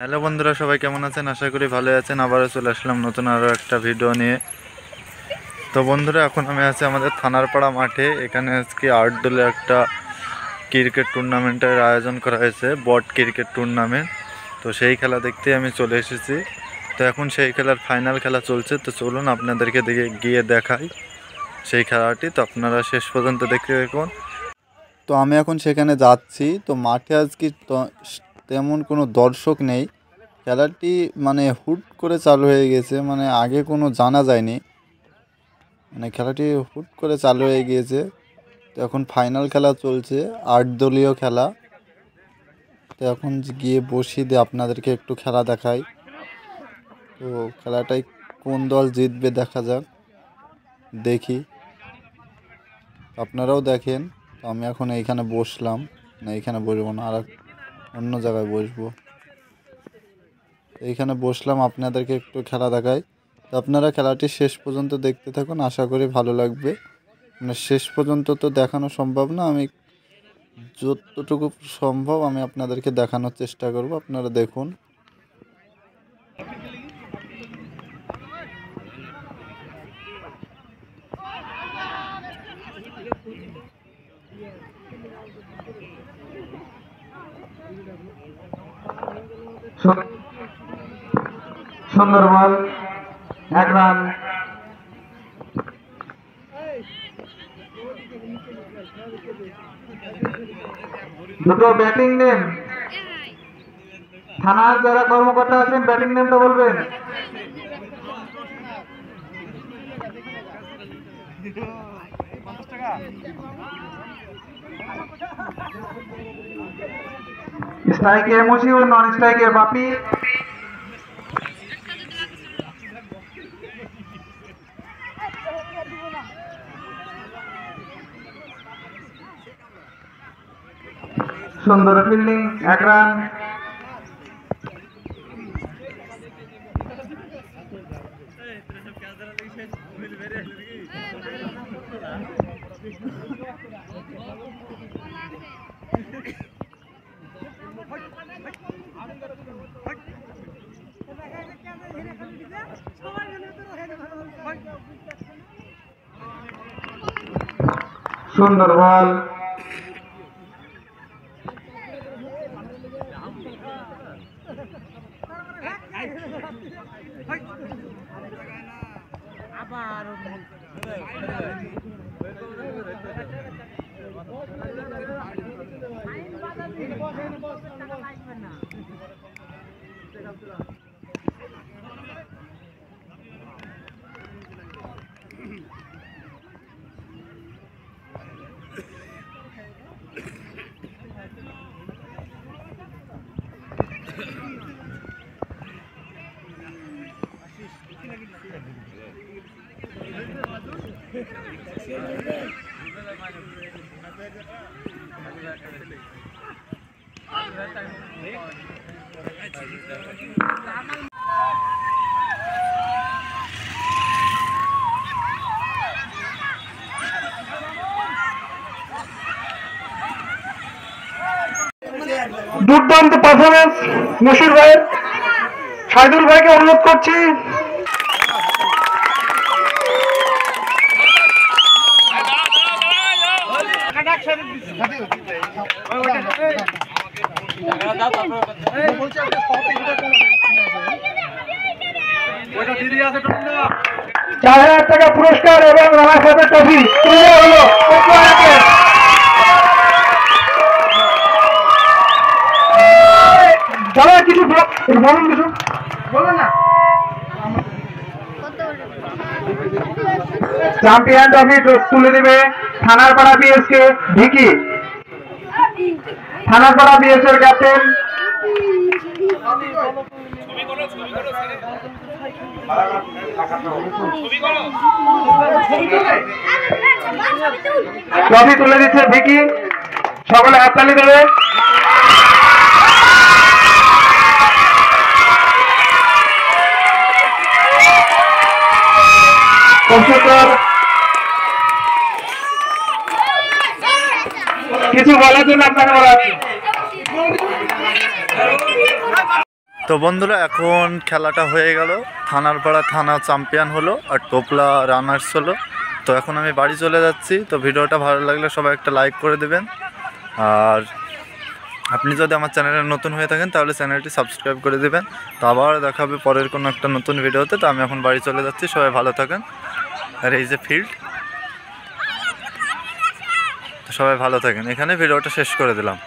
Hello বন্ধুরা, সবাই কেমন আছেন? আশা করি ভালো আছেন। আবারও চলে আসলাম নতুন আরও একটা ভিডিও নিয়ে। তো বন্ধুরা, এখন আমি আছি আমাদের থানারপাড়া মাঠে। এখানে আজকে আউটডোরে একটা ক্রিকেট টুর্নামেন্টের আয়োজন করা হয়েছে, বট ক্রিকেট টুর্নামেন্ট। তো সেই খেলা দেখতে আমি চলে এসেছি। তো এখন সেই খেলার ফাইনাল খেলা চলছে। তো চলুন আপনাদেরকে গিয়ে দেখাই সেই খেলাটি। তো আপনারা শেষ পর্যন্ত দেখতে দেখুন। তো আমি এখন সেখানে যাচ্ছি। তো মাঠে আজকে তেমন কোনো দর্শক নেই। খেলাটি হুট করে চালু হয়ে গেছে, আগে কোনো জানা যায়নি। খেলাটি হুট করে চালু হয়ে গিয়েছে। তো এখন ফাইনাল খেলা চলছে, 8 দলীয় খেলা। তো এখন গিয়ে বসি দিয়ে আপনাদেরকে একটু খেলা দেখাই। তো খেলাটাই কোন দল জিতবে দেখা যাক, দেখি। আপনারাও দেখেন। তো আমি এখন এইখানে বসলাম, না এইখানে বসবো না, আর অন্য জায়গায় বসবো। এইখানে বসলাম, আপনাদেরকে একটু খেলা দেখাই। তো আপনারা খেলাটি শেষ পর্যন্ত দেখতে থাকুন, আশা করি ভালো লাগবে। শেষ পর্যন্ত তো দেখানো সম্ভব না, আমি যতটুকু সম্ভব আমি আপনাদেরকে দেখানোর চেষ্টা করব। আপনারা দেখুন। সুন্দর বল, 1 রান। দুটো ব্যাটিং নেম, থানার যারা কর্মকর্তা আছেন ব্যাটিং নেমটা বলবেন। স্ট্রাইকে মুজিবুর, নন স্ট্রাইকে বাপি। সুন্দর ফিল্ডিং, 1 রান। সুন্দর বল, দুর্দান্ত পারফরমেন্স মশির ভাইয়ের। সাইদুল ভাইকে অনুরোধ করছি ৳4,000 পুরস্কার এবং রানাঘাট ট্রফি হলো। দাদা কিছু বলুন, কিছু বলুন না। চ্যাম্পিয়ন ট্রফি তুলে দেবে থানারপাড়া বিএসকে ভিকি। থানারপাড়া বিএস এর ক্যাপ্টেন। ট্রফি তুলে দিচ্ছে ভিকি, সকলে হাততালি দেবে। কিছু বলার জন্য আপনাকে বলা হচ্ছে। তো বন্ধুরা এখন খেলাটা হয়ে গেল, থানারপাড়া থানা চ্যাম্পিয়ন হলো আর টোপলা রানার্স হলো। তো এখন আমি বাড়ি চলে যাচ্ছি। তো ভিডিওটা ভালো লাগলে সবাই একটা লাইক করে দেবেন, আর আপনি যদি আমার চ্যানেলে নতুন হয়ে থাকেন তাহলে চ্যানেলটি সাবস্ক্রাইব করে দেবেন। তো আবার দেখা হবে পরের কোনো একটা নতুন ভিডিওতে। তো আমি এখন বাড়ি চলে যাচ্ছি, সবাই ভালো থাকেন। আর এই যে ফিল্ড, তো সবাই ভালো থাকেন, এখানে ভিডিওটা শেষ করে দিলাম।